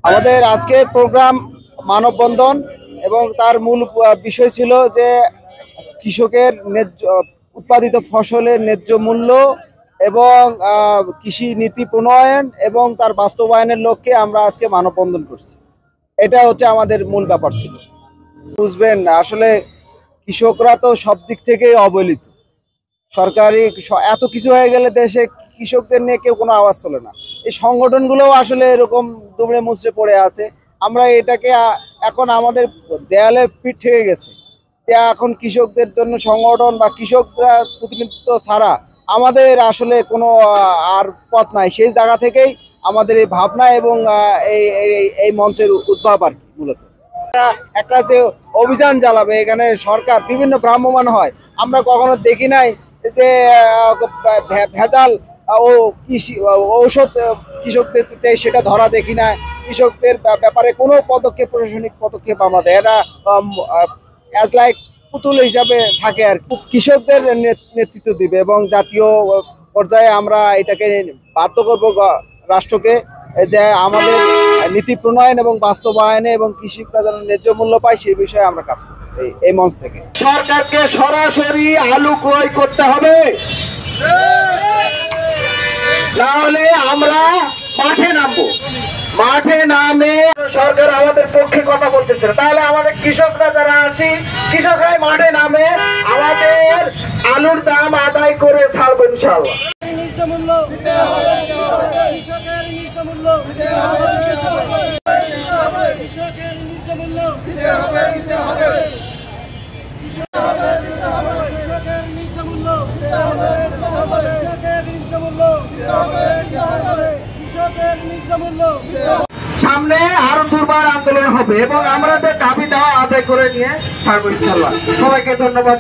আমাদের আজকের প্রোগ্রাম মানববন্ধন এবং তার মূল বিষয় ছিল যে কৃষকের উৎপাদিত ফসলের ন্যায্য মূল্য এবং কৃষি নীতি প্রণয়ন এবং তার বাস্তবায়নের লক্ষ্যে আমরা আজকে মানববন্ধন করছি। এটা হচ্ছে আমাদের মূল ব্যাপার ছিল। বুঝবেন আসলে কৃষকরা তো সব দিক থেকেই অবহেলিত। সরকারি এত কিছু হয়ে গেলে দেশে কৃষকদের নিয়ে কেউ কোনো আওয়াজ তোলে না। এই সংগঠনগুলোও আসলে এরকম দুমড়ে মুচড়ে পড়ে আছে। আমরা এটাকে এখন আমাদের দেয়ালে পিঠ থেকে গেছে যে এখন কৃষকদের জন্য সংগঠন বা কৃষকরা প্রতিনিধিত্ব ছাড়া আমাদের আসলে কোনো আর পথ নাই। সেই জায়গা থেকেই আমাদের এই ভাবনা এবং এই মঞ্চের উদ্ভব আর কি। মূলত একটা যে অভিযান চালাবে এখানে সরকার বিভিন্ন ভ্রাম্যমাণ হয়, আমরা কখনো দেখি নাই যে ভেজাল ও কৃষি ঔষধ কৃষকদের সেটা ধরা দেখি না। কৃষকদের ব্যাপারে কোনো প্রশাসনিক পদক্ষেপ আমরা দেয় এরা অ্যাজ লাইক পুতুল হিসাবে থাকে আর কি। কৃষকদের নেতৃত্ব দিবে এবং জাতীয় পর্যায়ে আমরা এটাকে বাধ্য করব রাষ্ট্রকে যে আমাদের নীতি প্রণয়ন এবং বাস্তবায়নে এবং কৃষকরা যেন ন্যায্য মূল্য পায় সেই বিষয়ে আমরা কাজ করব। এই মঞ্চ থেকে সরকারকে সরাসরি আলু ক্রয় করতে হবে, তাহলে আমরা মাঠে নামবো। মাঠে নামে সরকার আমাদের পক্ষে কথা বলতেছে, তাহলে আমাদের কৃষকরা যারা আছি কৃষকরাই মাঠে নামে আমাদের আলুর দাম আদায় করে ছাড়বো ইনশাআল্লাহ। সামনে আরো দুর্বার আন্দোলন হবে এবং আমাদের দাবি দেওয়া আদায় করে নিয়ে ছাড়বো ইনশাআল্লাহ। সবাইকে ধন্যবাদ।